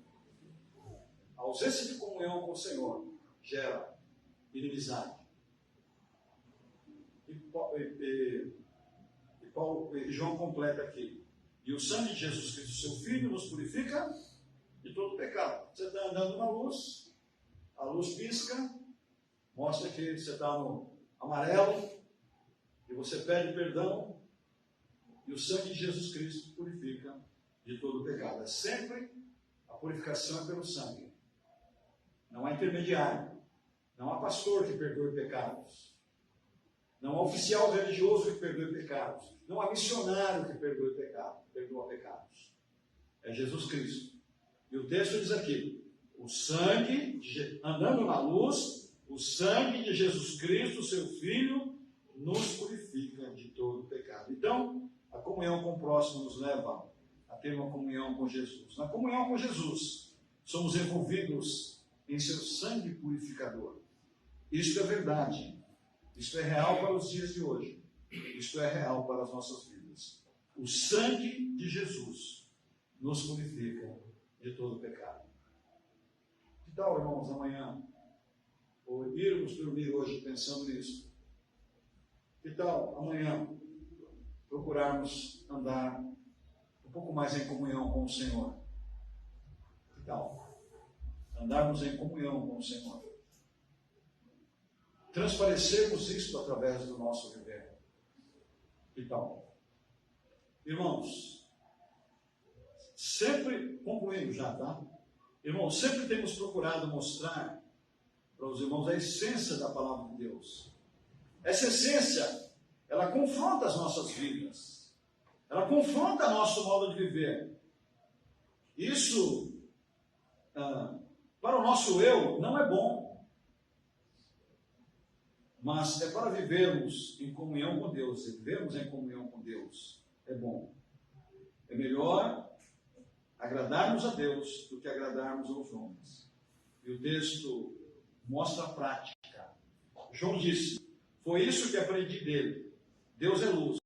A ausência de comunhão com o Senhor gera inimizade. E João completa aqui. E o sangue de Jesus Cristo, seu Filho, nos purifica de todo pecado. Você está andando na luz, a luz pisca, mostra que você está no amarelo, e você pede perdão, e o sangue de Jesus Cristo purifica de todo pecado. É sempre a purificação é pelo sangue. Não há intermediário. Não há pastor que perdoe pecados. Não há oficial religioso que perdoe pecados. Não há missionário que perdoa pecados. É Jesus Cristo. E o texto diz aqui, andando na luz, o sangue de Jesus Cristo, seu Filho, nos purifica de todo pecado. Então, a comunhão com o próximo nos leva a ter uma comunhão com Jesus. Na comunhão com Jesus, somos envolvidos em seu sangue purificador. Isto é verdade. Isto é real para os dias de hoje. Isto é real para as nossas vidas. O sangue de Jesus nos purifica de todo pecado. Que tal, irmãos, amanhã, ou irmos dormir hoje pensando nisso? Que tal, amanhã, procurarmos andar um pouco mais em comunhão com o Senhor? Que tal? Andarmos em comunhão com o Senhor. Transparecermos isto através do nosso viver. Que tal? Irmãos, sempre, concluindo já, tá? Irmãos, sempre temos procurado mostrar para os irmãos a essência da palavra de Deus. Essa essência, ela confronta as nossas vidas. Ela confronta nosso modo de viver. Isso, para o nosso eu, não é bom. Mas é para vivermos em comunhão com Deus. E vivermos em comunhão com Deus é bom. É melhor agradarmos a Deus do que agradarmos aos homens. E o texto mostra a prática. João disse: foi isso que aprendi dele. Deus é luz.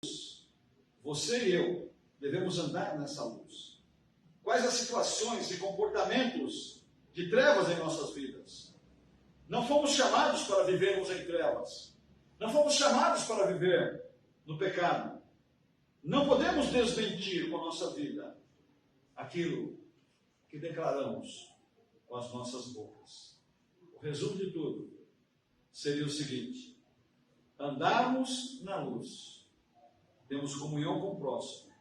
Você e eu devemos andar nessa luz. Quais as situações e comportamentos de trevas em nossas vidas? Não fomos chamados para vivermos em trevas. Não fomos chamados para viver no pecado. Não podemos desmentir com a nossa vida aquilo que declaramos com as nossas bocas. O resumo de tudo seria o seguinte: andarmos na luz, temos comunhão com o próximo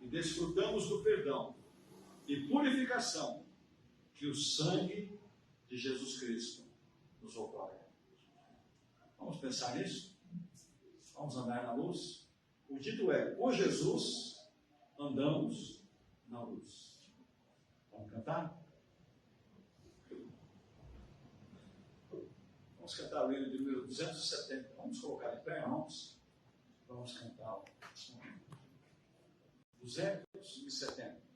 e desfrutamos do perdão e purificação que o sangue de Jesus Cristo nos outorga. Vamos pensar nisso? Vamos andar na luz? O dito é: com Jesus andamos na luz. Vamos cantar? Vamos cantar o hino de número 270. Vamos colocar de pé, irmãos? Vamos cantar 270.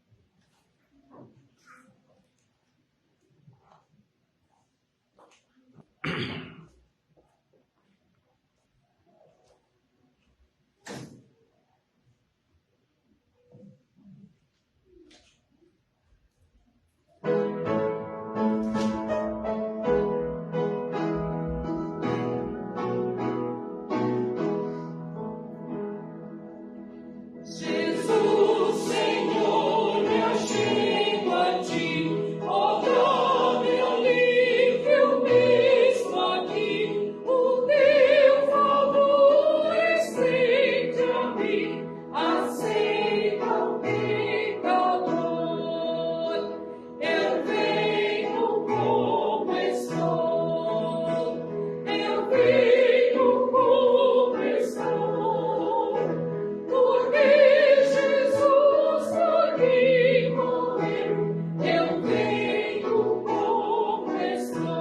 Jesus, Senhor, me achego a ti, ó, dá-me alívio mesmo aqui, o teu favor estende a mim, aceita o pecador. Eu venho como estou, eu venho como estou. Porque Jesus por mim morreu, eu venho como estou.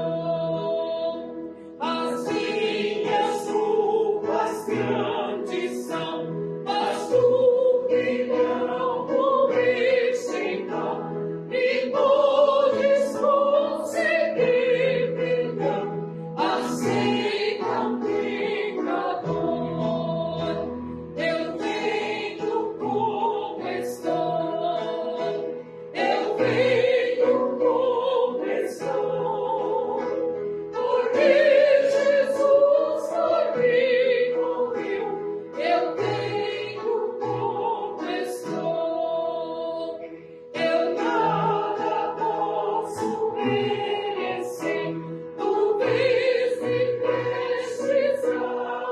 As minhas culpas grandes são, mas tu que não morreste então, e podes conceder perdão, aceita o pecador. Eu venho como estou, eu venho como estou, porque Jesus por mim morreu, eu venho como estou. Eu nada posso merecer, tu vês me prestes a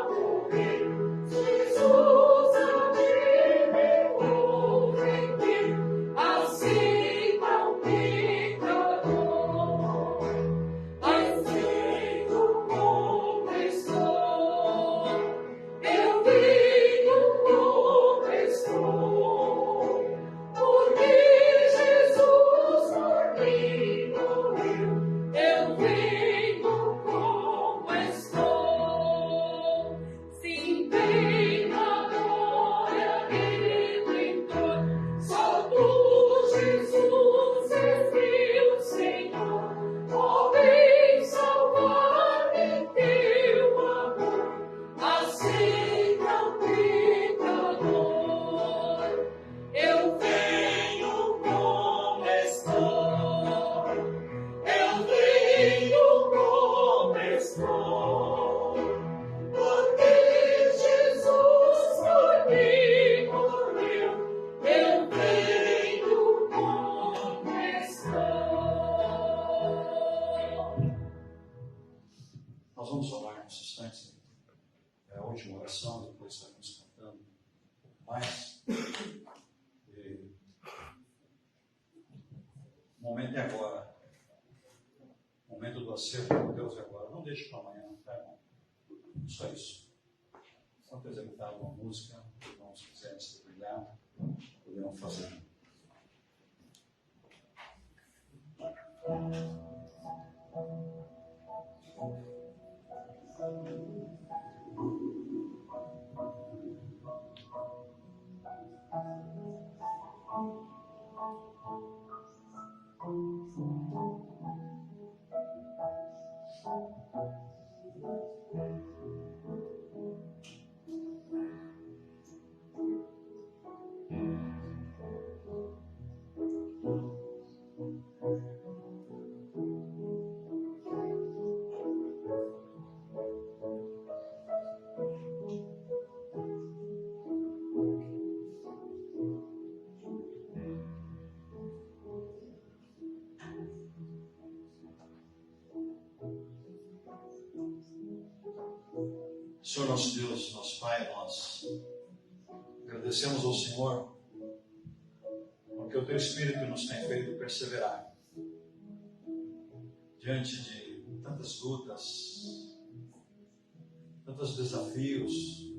morrer. Jesus, a mim me vou render, aceita o pecador. Eu venho como estou, eu venho como estou, porque Jesus por mim morreu, eu venho como estou. Sim, vem na glória, Redentor, só tu, Jesus, és meu Senhor. Ó, vem salvar-me em teu amor, aceita o pecador. Eu venho como estou, eu venho como estou, porque Jesus por mim morreu, eu venho como estou. Nós vamos orar nesse instante. É a última oração, depois estaremos cantando mais. E o momento é agora. O momento do acerto com Deus é agora. deixe para amanhã, tá, irmão? Só isso. Enquanto executar uma música, os irmãos quiserem se brilhar, poderão fazer. Senhor nosso Deus, nosso Pai, nós agradecemos ao Senhor porque o Teu Espírito nos tem feito perseverar diante de tantas lutas, tantos desafios,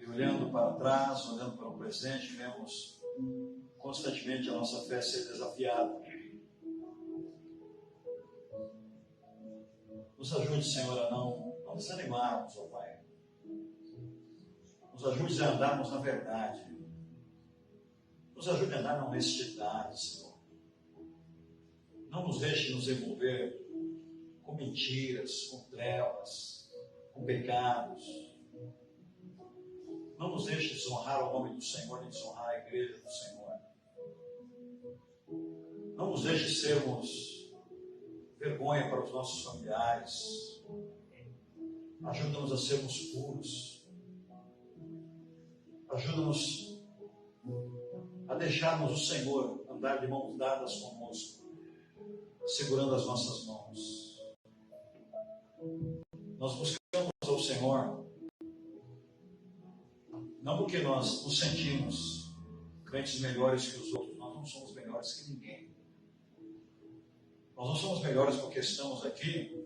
e olhando para trás, olhando para o presente, vemos constantemente a nossa fé ser desafiada. Nos ajude, Senhor, a não desanimarmos, ó Pai. Nos ajude a andarmos na verdade. Nos ajude a andar na honestidade, Senhor. Não nos deixe nos envolver com mentiras, com trevas, com pecados. Não nos deixe desonrar o nome do Senhor, nem desonrar a igreja do Senhor. Não nos deixe sermos vergonha para os nossos familiares. Ajuda-nos a sermos puros. Ajuda-nos a deixarmos o Senhor andar de mãos dadas conosco, segurando as nossas mãos. Nós buscamos ao Senhor não porque nós nos sentimos crentes melhores que os outros. Nós não somos melhores que ninguém. Nós não somos melhores porque estamos aqui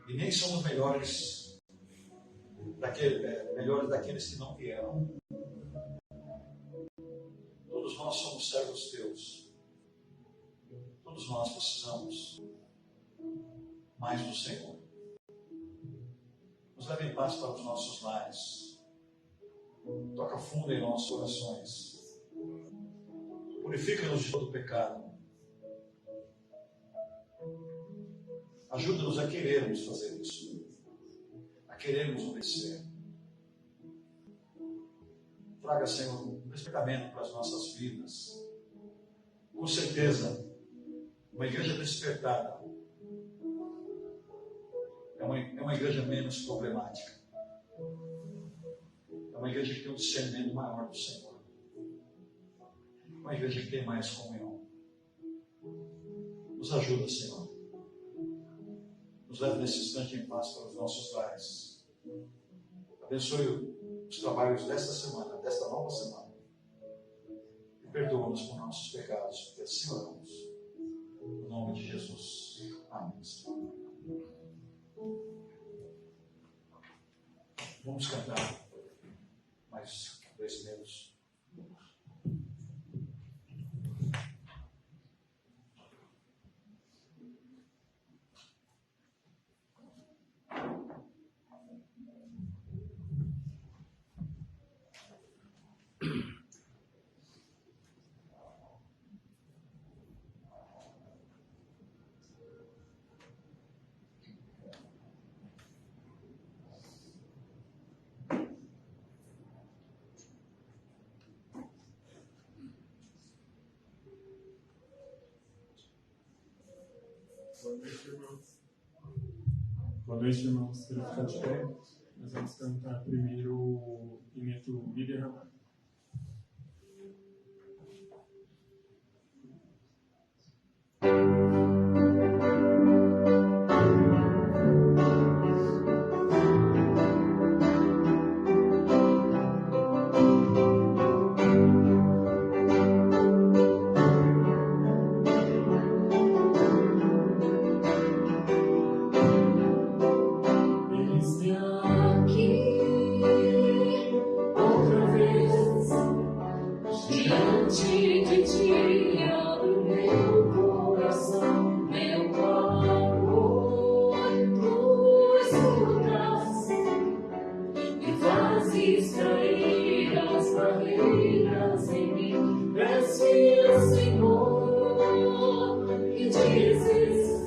e nem somos melhores daqueles que não vieram. Todos nós somos servos teus. Todos nós precisamos mais do Senhor. Nos leve em paz para os nossos lares. Toca fundo em nossos corações. Purifica-nos de todo pecado. Ajuda-nos a querermos fazer isso, a querermos obedecer. Traga, Senhor, um despertamento para as nossas vidas. Com certeza, uma igreja despertada é uma igreja menos problemática. É uma igreja que tem um discernimento maior do Senhor. Uma igreja que tem mais comunhão. Nos ajuda, Senhor. Nos leve nesse instante em paz para os nossos lares. Abençoe os trabalhos desta semana, desta nova semana. E perdoa-nos por nossos pecados, porque assim oramos. Em nome de Jesus. Amém. Vamos cantar mais 2 minutos. Boa noite, irmãos. Quero ficar de pé. Nós vamos cantar primeiro o hino Me Derramar. Diante de ti abro meu coração, meu clamor, tu escutas e fazes cair as barreiras em mim. Desce, Senhor, e dizes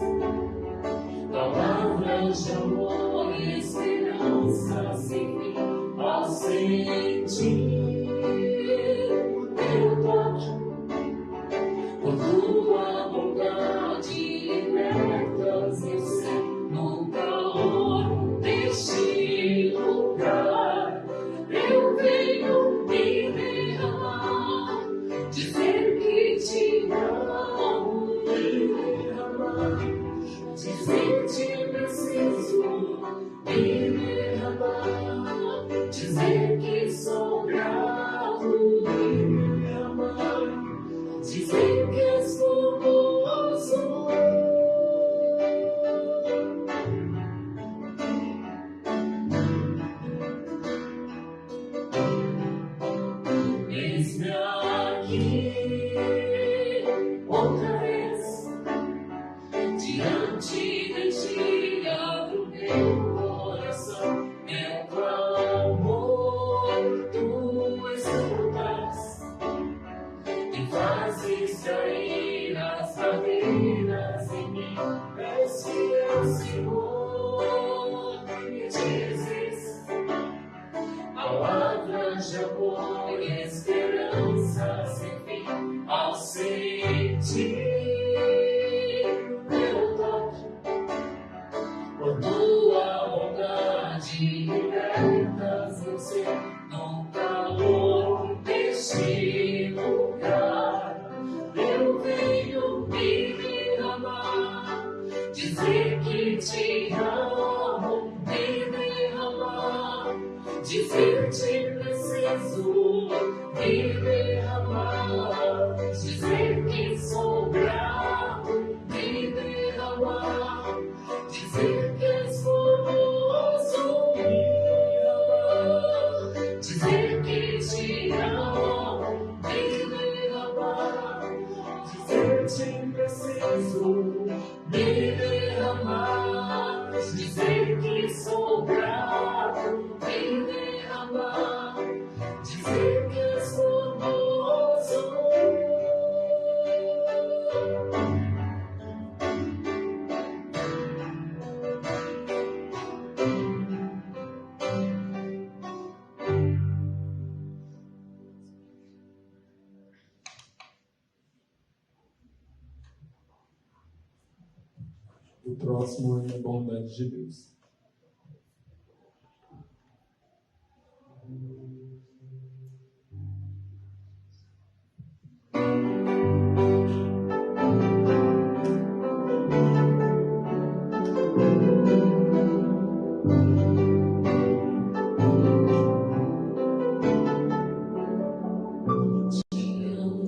palavras de amor e esperança sem fim. Ao sentir teu toque, por tua bondade libertas eu sei no calor deste lugar. Eu venho me derramar, dizer que te amo, me derramar, dizer que preciso, me derramar, dizer que sou grato, me derramar, dizer que és formoso. Eis-me aqui outra vez, diante de ti abro meu coração, meu clamor, tu escutas e fazes cair as barreiras em mim. Desce ao Senhor e dizes palavras de amor e esperança sem fim. Ao sentir teu toque, por tua bondade libertas eu sei no calor deste lugar. Eu venho me derramar, dizer que te amo, me derramar, dizer que preciso, me derramar, dizer que sou grato, me derramar, dizer que és formoso, me derramar, dizer que te amo, me derramar, dizer que preciso, me derramar, dizer que sou grato, me derramar, dizer que és formoso. O próximo é a bondade de Deus.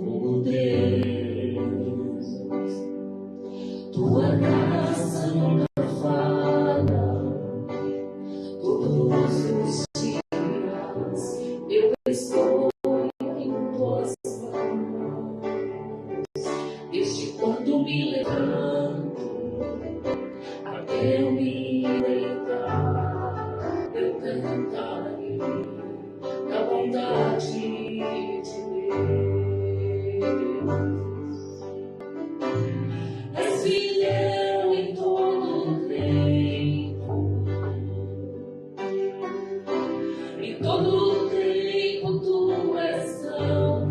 Oh Deus, tua graça nunca falha. Todos os dias eu estou em tuas mãos. Desde quando me levanto até eu me deitar, eu cantarei da bondade de Deus. És fiel em todo o tempo, em todo o tempo tu és tão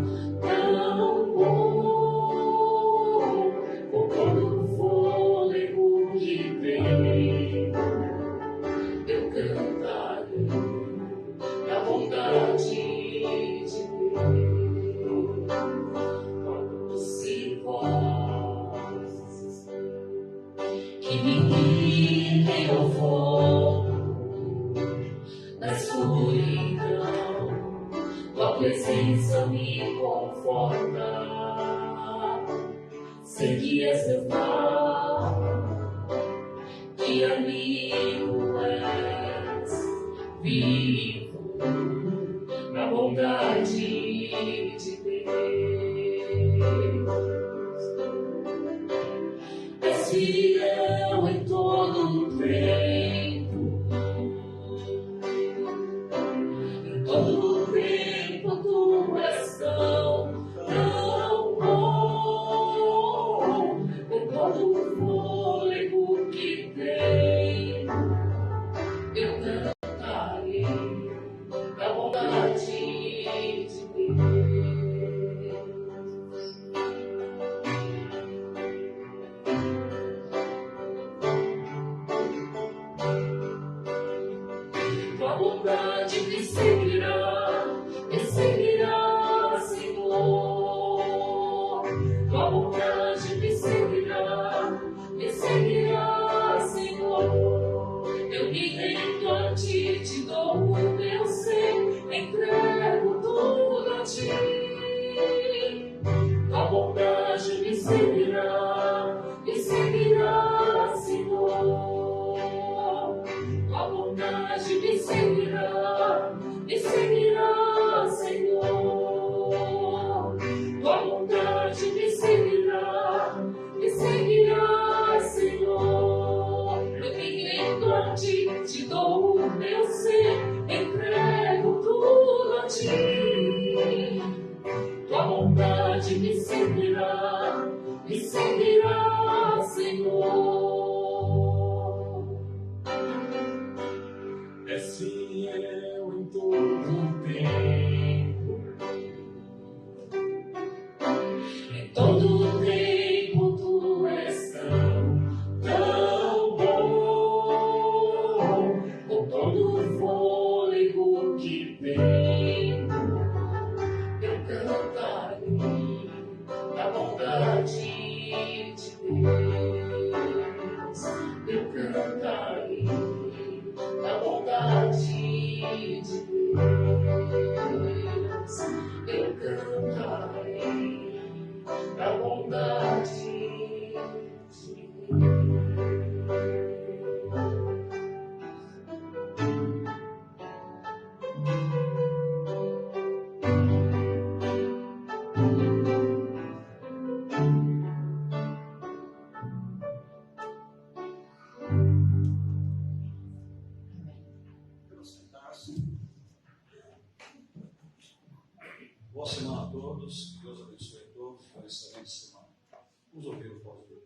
bom. Com todo o fôlego que tenho, eu cantarei da bondade de Deus. Se vozes que me guiem ao fogo da escuridão, tua presença me conforta. Sei que és verdade, que amigo és, vivo na bondade de Deus. És fiel em todo o tempo. Em todo o tempo tu és tão bom. Com todo o fôlego que tenho, eu cantarei da bondade de Deus. Tua bondade me seguirá, Senhor. Tua bondade me seguirá, Senhor. Eu me rendo a ti, te dou o meu ser, entrego tudo a ti. Tua bondade me seguirá, Senhor. Tua bondade me seguirá, Senhor. Tua bondade me seguirá, Senhor. Eu me rendo a ti, te dou o meu ser, entrego tudo a ti. Tua bondade me seguirá, Senhor. És fiel em todo o tempo. Em todo o tempo tu és tão bom. Com todo o fôlego que tenho, eu cantarei da bondade de Deus. Eu cantarei da bondade de Deus. Eu cantarei da bondade de Deus. Boa semana a todos, Deus abençoe a todos, uma excelente semana. Vamos ouvir o povo de Deus.